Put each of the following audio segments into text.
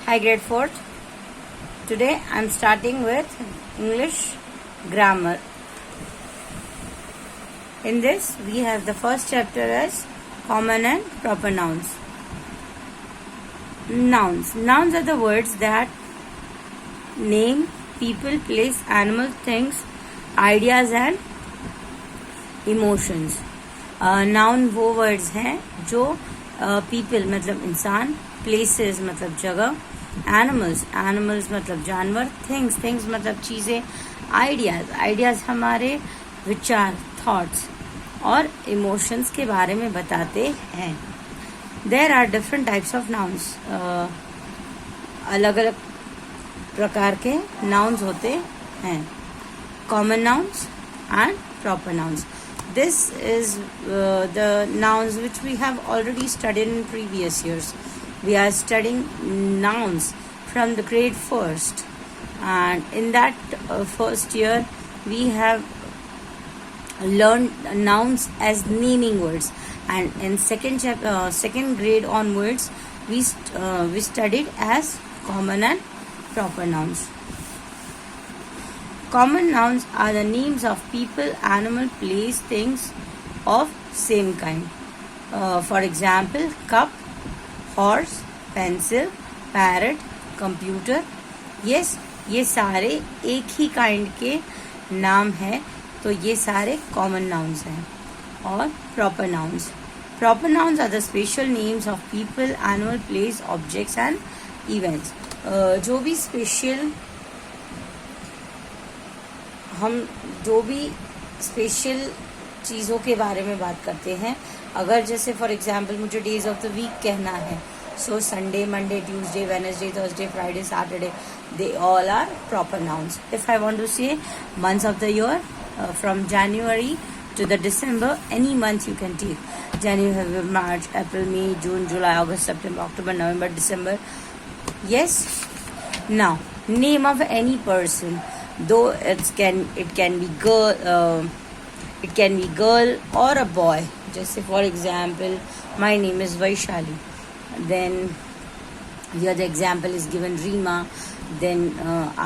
Hi, grade 4th. Today I'm starting with English grammar. In this, we have the first chapter as common and proper nouns. Nouns. Nouns are the words that name, people, place, animal, things, ideas and emotions. Noun वो words हैं जो people मतलब इंसान, places मतलब जगह, animals मतलब जानवर, things मतलब चीज़ें, आइडियाज हमारे विचार, थॉट्स और इमोशंस के बारे में बताते हैं. There are different types of nouns. अलग अलग प्रकार के नाउन्स होते हैं. Common nouns and proper nouns. This is the nouns which we have already studied in previous years. We are studying nouns from the grade first, and in that first year we have learned nouns as naming words, and in second grade onwards we studied as common and proper nouns. Common nouns are the names of people, animal, place, things of same kind. For example, cup, horse, pencil, parrot, computer. Yes, ये सारे एक ही kind के नाम हैं, तो ये सारे common nouns हैं. और proper nouns. Proper nouns are the special names of people, animal, place, objects and events. जो भी स्पेशल चीज़ों के बारे में बात करते हैं. अगर जैसे फॉर एग्जांपल मुझे डेज ऑफ द वीक कहना है, so Sunday, Monday, Tuesday, Wednesday, Thursday, Friday, Saturday, they all are proper nouns. If I want to say months of the year from January to the December, any month you can take. January, February, March, April, May, June, July, August, September, October, November, December. Yes. Now, name of any person. Though it can be girl or a boy. Just say for example, my name is Vaishali. Then the other example is given Reema. Then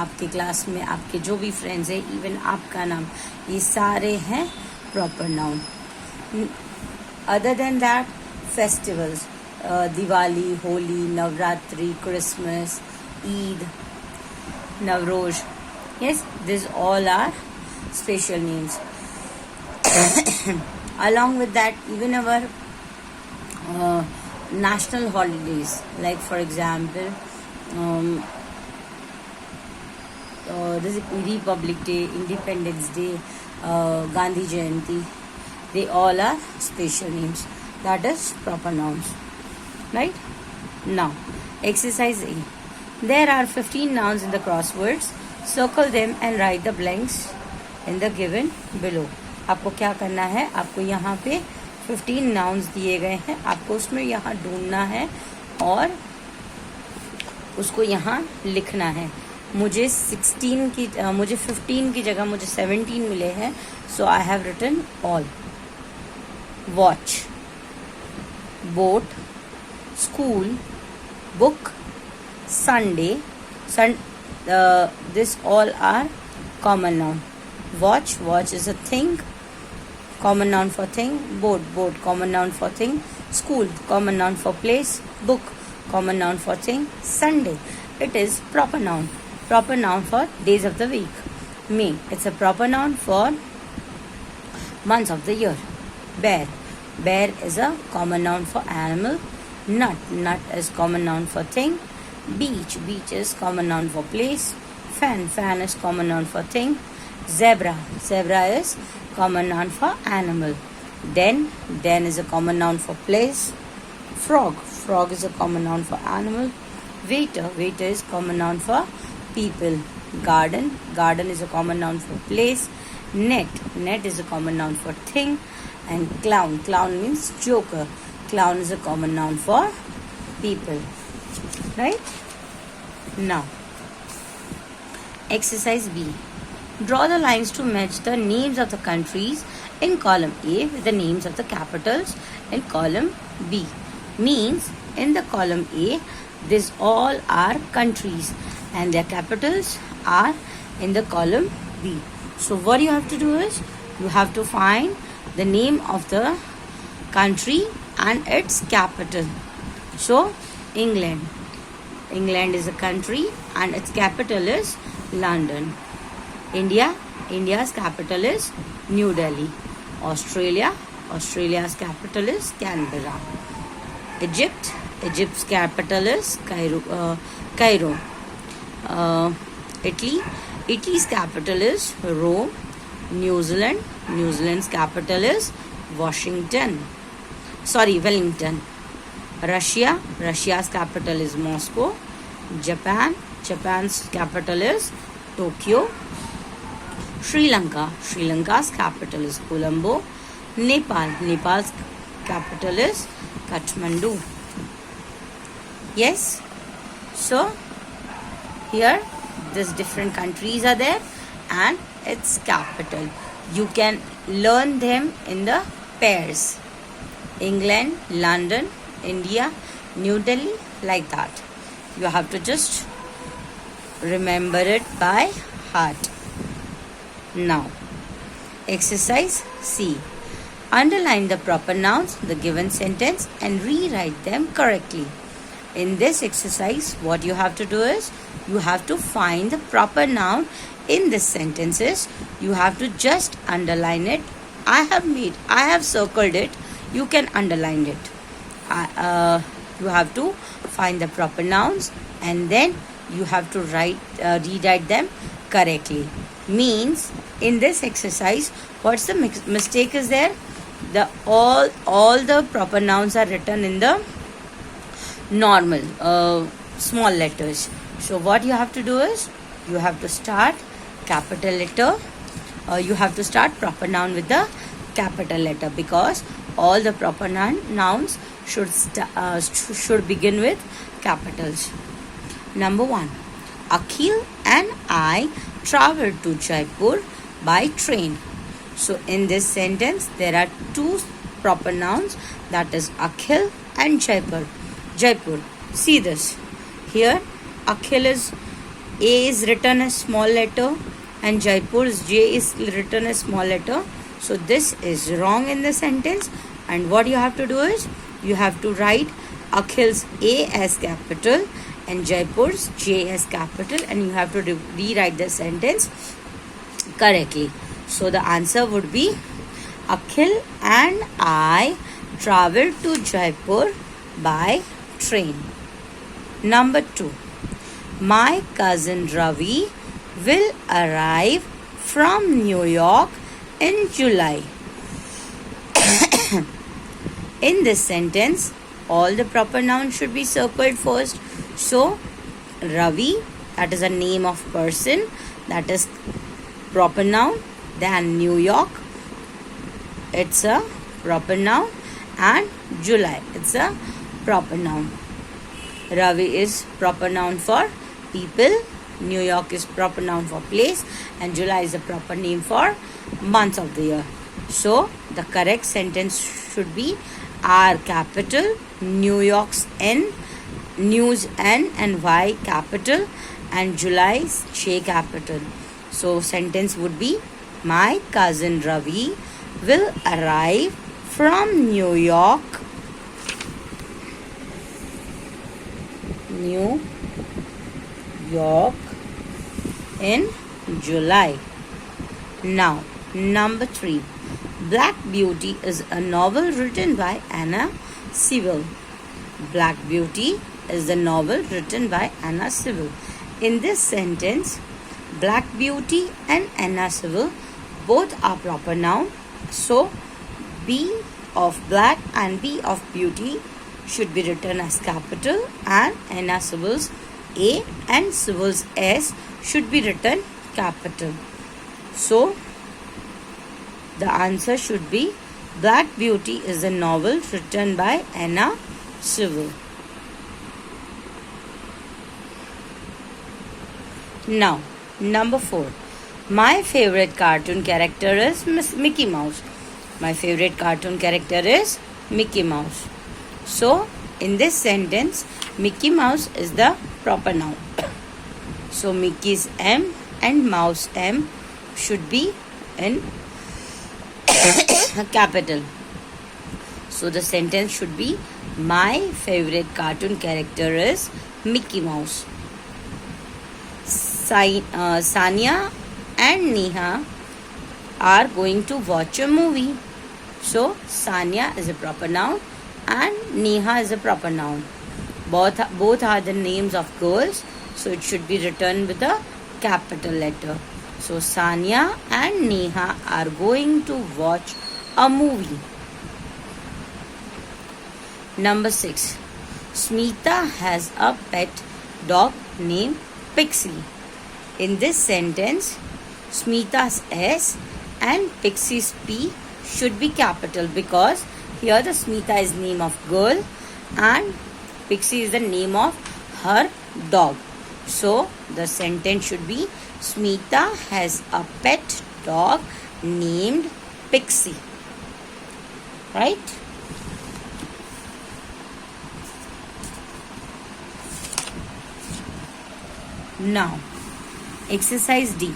आपके class में आपके जो भी friends हैं, even आपका नाम, ये सारे हैं proper noun. Other than that, festivals, Diwali, Holi, Navratri, Christmas, Eid, Navroz. Yes, these all are special names. Along with that, even our national holidays, like for example, this is Republic Day, Independence Day, Gandhi Jayanti, they all are special names. That is proper nouns. Right? Now, exercise A. There are 15 nouns in the crosswords. Circle them and write the blanks in the given below. आपको क्या करना है, आपको यहाँ पे 15 nouns दिए गए हैं, आपको उसमें यहाँ ढूंढना है और उसको यहाँ लिखना है. मुझे 15 की जगह मुझे 17 मिले हैं, so I have written all. Watch, boat, school, book, Sunday, this all are common noun. Watch is a thing, common noun for thing. Boat, common noun for thing. School, common noun for place. Book, common noun for thing. Sunday, it is proper noun for days of the week. May, it's a proper noun for months of the year. Bear is a common noun for animal. Nut is common noun for thing. Beach is common noun for place. Fan is common noun for thing. Zebra is common noun for animal. Den is a common noun for place. Frog is a common noun for animal. Waiter is common noun for people. Garden is a common noun for place. Net is a common noun for thing. And clown means joker. Clown is a common noun for people. Right? Now, exercise B. Draw the lines to match the names of the countries in column A with the names of the capitals in column B. Means in the column A, these all are countries and their capitals are in the column B. So what you have to do is, you have to find the name of the country and its capital. So England. England is a country and its capital is London. India. India's capital is New Delhi. Australia. Australia's capital is Canberra. Egypt. Egypt's capital is Cairo. Italy. Italy's capital is Rome. New Zealand. New Zealand's capital is Wellington. Russia. Russia's capital is Moscow. Japan. Japan's capital is Tokyo. Sri Lanka. Sri Lanka's capital is Colombo. Nepal. Nepal's capital is Kathmandu. Yes? So, here these different countries are there and its capital. You can learn them in the pairs. England, London, India, New Delhi, like that. You have to just remember it by heart. Now, exercise C. Underline the proper nouns, the given sentence and rewrite them correctly. In this exercise, what you have to do is, you have to find the proper noun in this sentences. You have to just underline it. I have circled it. You can underline it. You have to find the proper nouns and then you have to rewrite them correctly. Means in this exercise, what's the mistake is there? All the proper nouns are written in the normal small letters. So what you have to do is, you have to start capital letter. You have to start proper noun with the capital letter, because all the proper nouns should begin with capitals. Number 1. Akhil and I traveled to Jaipur by train. So in this sentence, there are two proper nouns, that is Akhil and Jaipur. See this. Here, Akhil A is written as small letter and Jaipur's J is written as small letter. So this is wrong in the sentence. And what you have to do is, you have to write Akhil's A as capital and Jaipur's J as capital, and you have to rewrite the sentence correctly. So the answer would be, Akhil and I traveled to Jaipur by train. Number 2. My cousin Ravi will arrive from New York in July. In this sentence, all the proper nouns should be circled first. So, Ravi, that is a name of person, that is proper noun. Then New York, it's a proper noun. And July, it's a proper noun. Ravi is proper noun for people. New York is proper noun for place. And July is a proper name for months of the year. So, the correct sentence should be R capital, New York's N, News N and Y capital, and July's J capital. So, sentence would be, my cousin Ravi will arrive from New York in July. Now, number 3. Black Beauty is a novel written by Anna Sewell. Black Beauty is the novel written by Anna Sewell. In this sentence, Black Beauty and Anna Sewell both are proper noun. So, B of black and B of beauty should be written as capital, and Anna Sewell's A and Sewell's S should be written capital. So, the answer should be, Black Beauty is a novel written by Anna Sewell. Now, number 4. My favorite cartoon character is Mickey Mouse. My favorite cartoon character is Mickey Mouse. So, In this sentence, Mickey Mouse is the proper noun. So Mickey's M and Mouse M should be in capital. So the sentence should be, my favorite cartoon character is Mickey Mouse. Sania and Neha are going to watch a movie. So Sania is a proper noun and Neha is a proper noun. Both are the names of girls, so it should be written with a capital letter. So Sania and Neha are going to watch a movie. Number 6. Smita has a pet dog named Pixie. In this sentence, Smita's S and Pixie's P should be capital, because here the Smita is name of girl and Pixie is the name of her dog. So the sentence should be, Smita has a pet dog named Pixie. Right? Now, exercise D.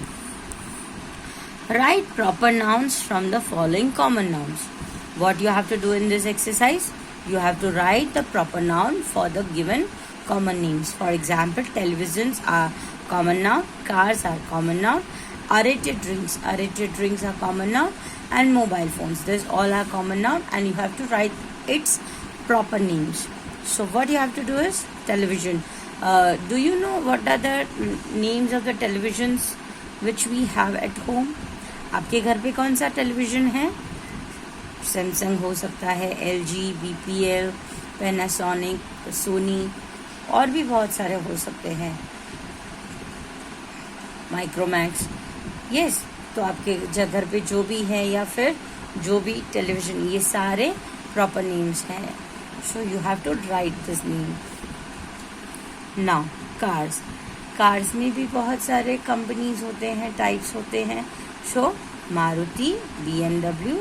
Write proper nouns from the following common nouns. What you have to do in this exercise? You have to write the proper noun for the given common names. For example, televisions are common noun, cars are common noun, aerated drinks are common noun, and mobile phones. These all are common noun, and you have to write its proper names. So what you have to do is television. Do you know what are the names of the televisions which we have at home? आपके घर पे कौन सा television है? Samsung हो सकता है, LG, BPL, Panasonic, Soni, और भी बहुत सारे हो सकते हैं, माइक्रोमैक्स. यस, तो आपके घर पे जो भी है या फिर जो भी टेलीविजन, ये सारे प्रॉपर नेम्स हैं. So you have to write this name. Now cars में भी बहुत सारे कंपनीज होते हैं, टाइप्स होते हैं. So Maruti, BMW,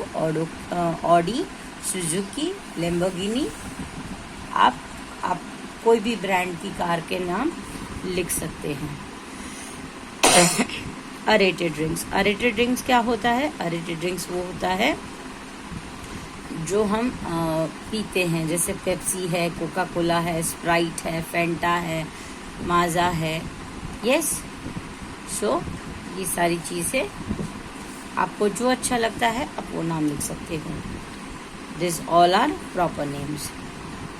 Audi, Suzuki, Lamborghini, आप कोई भी ब्रांड की कार के नाम लिख सकते हैं. अरेटेड ड्रिंक्स क्या होता है? अरेटेड ड्रिंक्स वो होता है जो हम पीते हैं, जैसे पेप्सी है, कोका कोला है, स्प्राइट है, फेंटा है, माजा है. यस, सो ये सारी चीज़ें आपको जो अच्छा लगता है आप वो नाम लिख सकते हो. This all are proper names.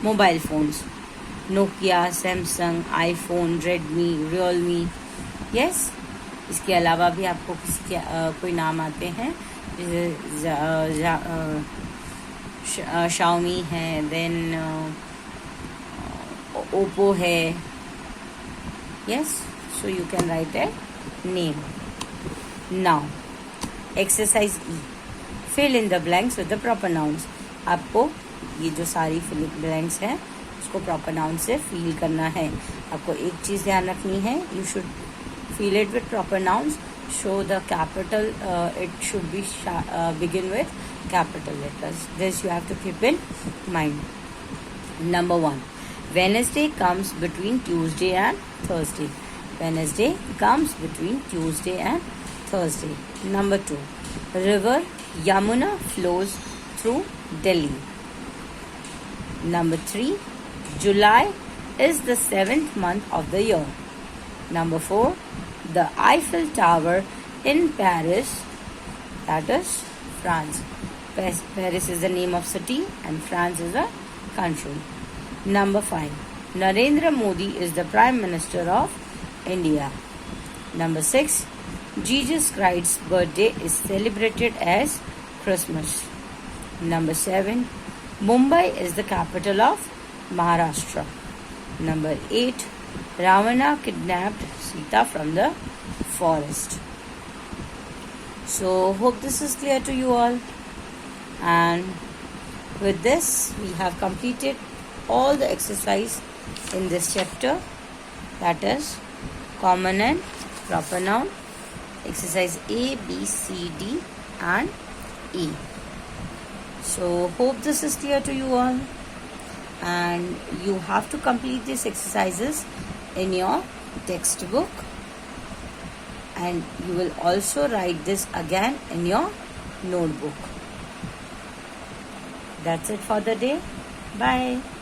Mobile phones, Nokia, Samsung, iPhone, Redmi, Realme. Yes, इसके अलावा भी आपको किसी के कोई नाम आते हैं, जैसे शाओमी है, देन ओप्पो है. Yes, so you can write a name. Now exercise E. Fill in the blanks with the proper nouns. आपको ये जो सारी फिल ब्लैंक्स हैं उसको प्रॉपर नाउन से फिल करना है. आपको एक चीज़ ध्यान रखनी है, you should fill it with proper nouns. Show the capital, it should be begin with capital letters. This you have to keep in mind. Number 1. Wednesday comes between Tuesday and Thursday. Wednesday comes between Tuesday and Thursday. Number 2. River Yamuna flows through Delhi. Number 3. July is the 7th month of the year. Number 4. The Eiffel Tower in Paris, that is France. Paris is the name of city and France is a country. Number 5. Narendra Modi is the Prime Minister of India. Number 6. Jesus Christ's birthday is celebrated as Christmas. Number 7. Mumbai is the capital of Maharashtra. Number 8. Ravana kidnapped Sita from the forest. So hope this is clear to you all. And with this we have completed all the exercise in this chapter, that is common and proper noun, exercise A, B, C, D and E. So hope this is clear to you all. and you have to complete these exercises in your textbook, and you will also write this again in your notebook. That's it for the day. Bye.